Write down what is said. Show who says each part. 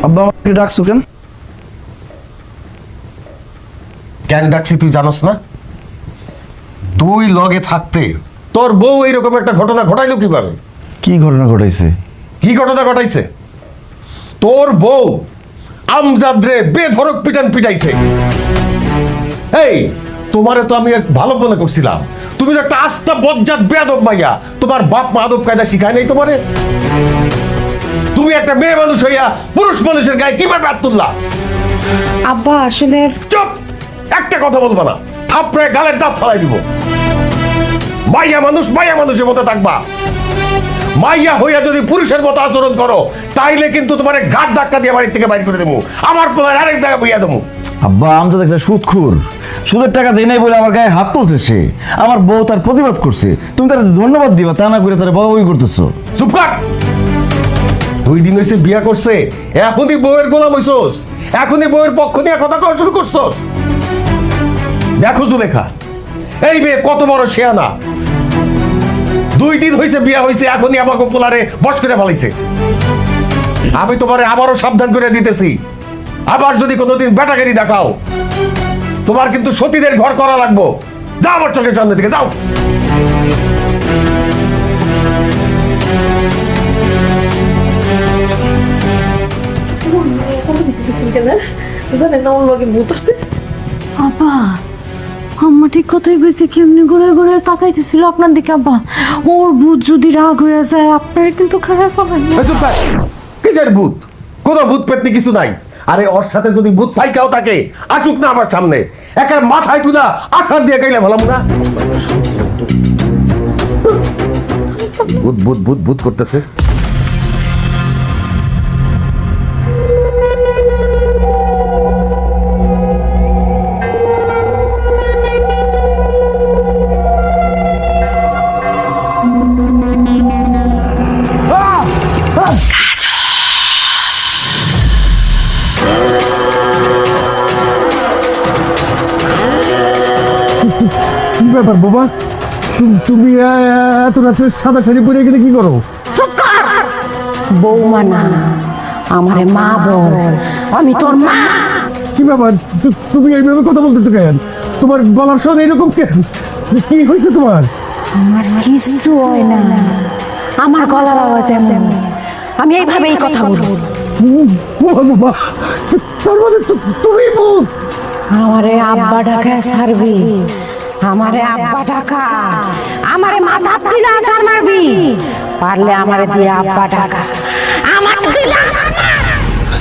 Speaker 1: আব্বা আমাকে ডাকছো কেন?
Speaker 2: কেন ডাকছি তুই জানোস না? তুই লগে থাকতে তোর বউ এইরকম একটা ঘটনা ঘটাইলো কিভাবে?
Speaker 1: কি ঘটনা ঘটাইছে?
Speaker 2: কি ঘটনা ঘটাইছে? তোর বউ আমজাদরে বেধড়ক পিটান পিটাইছে। এই তোমারে তো আমি এক ভালো মনে করছিলাম, তুমি তো একটা আস্তা বজ্জাত বেয়াদব মাইয়া। তোমার বাপ মা আদব কায়দা শিখায় নাই তোমারে? তুমি একটা মেয়ে মানুষ হইয়া পুরুষ মানুষের গায়ে কিভাবে হাত তুললা?
Speaker 3: আব্বা আসলে
Speaker 2: চুপ! একটা কথা বলবা না, থাপড়ে গালের দাঁত ফেলাই দিব। মাইয়া মানুষ মাইয়া মানুষের মতো থাকবা। মাইয়া হইয়া যদি পুরুষের মতো আচরণ করো তাইলে কিন্তু তোমার ঘাট ধাক্কা দিয়ে বাড়ির থেকে বাইর করে দেবো, আমার পোলার আরেক জায়গায় বইয়া দেবো।
Speaker 1: আব্বা আমি তো একটা সুদখোর, সুদের টাকা দেয় নাই বলে আমার গায়ে হাত তুলছে সে। আমার বউ তার প্রতিবাদ করছে, তুমি তার ধন্যবাদ দিবা, তা না করে তারা বকাবকি করতেছো।
Speaker 2: চুপ কর! 2 দিন হয়েছে বিয়া করছে, এখনই বউয়ের গোলাম হইছস, এখনই বউয়ের পক্ষ নিয়ে কথা কওয়া শুরু করছস। দেখো জুলেখা, এই মেয়ে কত বড় শেয়ানা। 2 দিন হয়েছে বিয়া হয়েছে, এখনই আমাকে পোলারে বশ করে ফেলাইছে। আমি তোমারে আবারও সাবধান করে দিতেছি, আবার যদি কোনোদিন বেটাগিরি দেখাও তোমার কিন্তু সতীদের ঘর করা লাগবো। যাও আমার চোখের সামনে থেকে যাও।
Speaker 3: আব্বা আম্মা ঠিক কথাই কইছে, কেমনি ঘুরে ঘুরে তাকাইতেছিল আপনার দিকে। আব্বা ওর ভূত যদি রাগ হয়ে যায় আপনারা কিন্তু খারাপ হবেন না।
Speaker 2: চুপ থাক। কিসের ভূত? কোনো ভূত পেতনি কিছু নাই। আরে ওর সাথে যদি ভূত থাইকাও থাকে আসুক না আমার সামনে, একা মাথায় তুলা আছাড় দিয়ে গাইলে ভালো না। ভূত ভূত ভূত ভূত করতেছে।
Speaker 4: কি ব্যাপার বাবা, তুমি এত রাতে সাদা শাড়ি পরে গেলে কি করো?
Speaker 3: বৌমা না, আমারে মা বল, আমি তোর মা।
Speaker 4: কি ব্যাপার, তুমি এইভাবে কথা বলতেছো কেন? তোমার গলার স্বর এরকম কেন? কি হয়েছে তোমার?
Speaker 3: আমার কিছু হয় না, আমার গলার আওয়াজ এমন, আমি এইভাবেই কথা বলবো।
Speaker 4: বাবা, তার মানে তুমি ভূত?
Speaker 3: আমারে আব্বা ডাকা ছাড়বি, আমারে আব্বা ডাকা, আমারে মাথা দিলা আসার মারবি, পারলে আমারে দিয়ে আব্বা ডাকা, আমার দিলা আসার